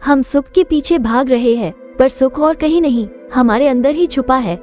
हम सुख के पीछे भाग रहे हैं, पर सुख और कहीं नहीं, हमारे अंदर ही छुपा है।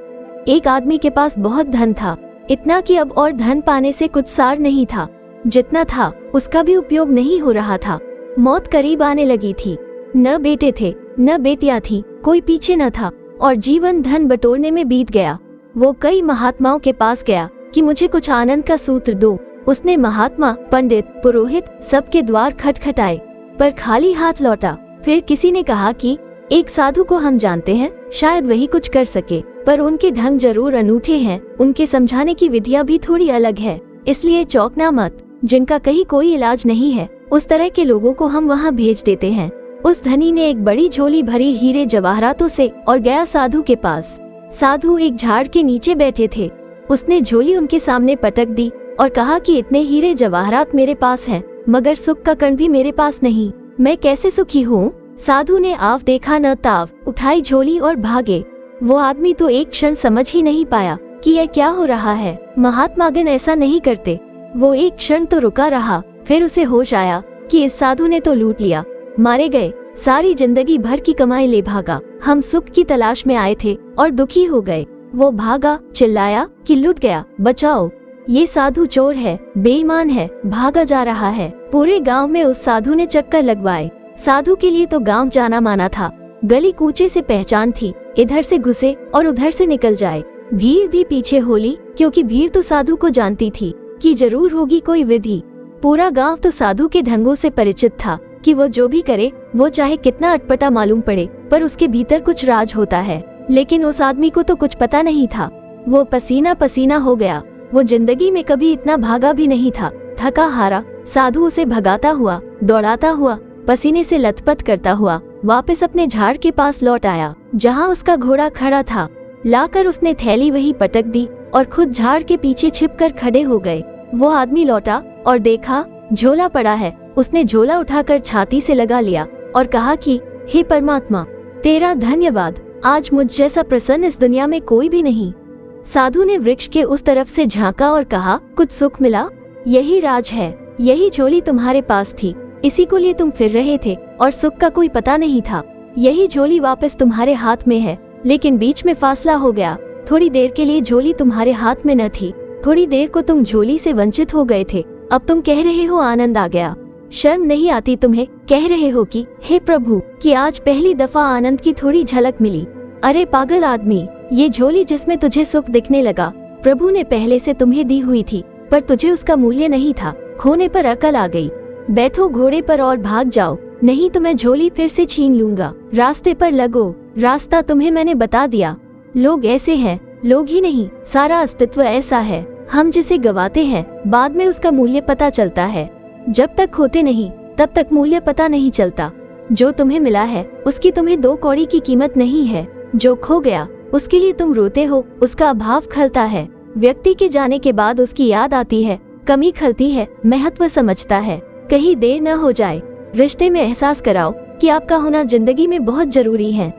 एक आदमी के पास बहुत धन था, इतना कि अब और धन पाने से कुछ सार नहीं था। जितना था उसका भी उपयोग नहीं हो रहा था। मौत करीब आने लगी थी। न बेटे थे, न बेटियां थी, कोई पीछे न था, और जीवन धन बटोरने में बीत गया। वो कई महात्माओं के पास गया कि मुझे कुछ आनंद का सूत्र दो। उसने महात्मा, पंडित, पुरोहित सबके द्वार खटखटाए, पर खाली हाथ लौटा। फिर किसी ने कहा कि एक साधु को हम जानते हैं, शायद वही कुछ कर सके, पर उनके ढंग जरूर अनूठे हैं, उनके समझाने की विधियां भी थोड़ी अलग है, इसलिए चौंकना मत। जिनका कहीं कोई इलाज नहीं है, उस तरह के लोगों को हम वहाँ भेज देते हैं। उस धनी ने एक बड़ी झोली भरी हीरे जवाहरातों से और गया साधु के पास। साधु एक झाड़ के नीचे बैठे थे। उसने झोली उनके सामने पटक दी और कहा कि इतने हीरे जवाहरात मेरे पास हैं, मगर सुख का कण भी मेरे पास नहीं, मैं कैसे सुखी हूँ। साधु ने आव देखा न ताव, उठाई झोली और भागे। वो आदमी तो एक क्षण समझ ही नहीं पाया कि यह क्या हो रहा है। महात्मागण ऐसा नहीं करते। वो एक क्षण तो रुका रहा, फिर उसे होश आया कि इस साधु ने तो लूट लिया, मारे गए, सारी जिंदगी भर की कमाई ले भागा। हम सुख की तलाश में आए थे और दुखी हो गए। वो भागा, चिल्लाया कि लूट गया, बचाओ, ये साधु चोर है, बेईमान है, भागा जा रहा है। पूरे गांव में उस साधु ने चक्कर लगवाए। साधु के लिए तो गांव जाना माना था। गली कूचे से पहचान थी, इधर से घुसे और उधर से निकल जाए। भीड़ भी पीछे होली, क्योंकि भीड़ तो साधु को जानती थी कि जरूर होगी कोई विधि। पूरा गांव तो साधु के ढंगों से परिचित था कि वो जो भी करे, वो चाहे कितना अटपटा मालूम पड़े, पर उसके भीतर कुछ राज होता है। लेकिन उस आदमी को तो कुछ पता नहीं था। वो पसीना पसीना हो गया। वो जिंदगी में कभी इतना भागा भी नहीं था। थका हारा साधु उसे भगाता हुआ, दौड़ाता हुआ, पसीने से लथपथ करता हुआ वापस अपने झाड़ के पास लौट आया, जहाँ उसका घोड़ा खड़ा था। लाकर उसने थैली वही पटक दी और खुद झाड़ के पीछे छिपकर खड़े हो गए। वो आदमी लौटा और देखा झोला पड़ा है। उसने झोला उठाकर छाती से लगा लिया और कहा कि हे परमात्मा, तेरा धन्यवाद, आज मुझ जैसा प्रसन्न इस दुनिया में कोई भी नहीं। साधु ने वृक्ष के उस तरफ से झांका और कहा, कुछ सुख मिला? यही राज है, यही झोली तुम्हारे पास थी, इसी को लिए तुम फिर रहे थे और सुख का कोई पता नहीं था। यही झोली वापस तुम्हारे हाथ में है, लेकिन बीच में फासला हो गया। थोड़ी देर के लिए झोली तुम्हारे हाथ में न थी, थोड़ी देर को तुम झोली से वंचित हो गए थे। अब तुम कह रहे हो आनंद आ गया। शर्म नहीं आती तुम्हें? कह रहे हो कि हे प्रभु, कि आज पहली दफा आनंद की थोड़ी झलक मिली। अरे पागल आदमी, ये झोली जिसमें तुझे सुख दिखने लगा, प्रभु ने पहले से तुम्हें दी हुई थी, पर तुझे उसका मूल्य नहीं था। खोने पर अकल आ गई। बैठो घोड़े पर और भाग जाओ, नहीं तो मैं झोली फिर से छीन लूंगा। रास्ते पर लगो, रास्ता तुम्हें मैंने बता दिया। लोग ऐसे हैं, लोग ही नहीं, सारा अस्तित्व ऐसा है। हम जिसे गवाते हैं, बाद में उसका मूल्य पता चलता है। जब तक होते नहीं, तब तक मूल्य पता नहीं चलता। जो तुम्हें मिला है, उसकी तुम्हें 2 कौड़ी की कीमत नहीं है। जो खो गया, उसके लिए तुम रोते हो, उसका अभाव खलता है। व्यक्ति के जाने के बाद उसकी याद आती है, कमी खलती है, महत्व समझता है। कहीं देर न हो जाए। रिश्ते में एहसास कराओ कि आपका होना जिंदगी में बहुत जरूरी है।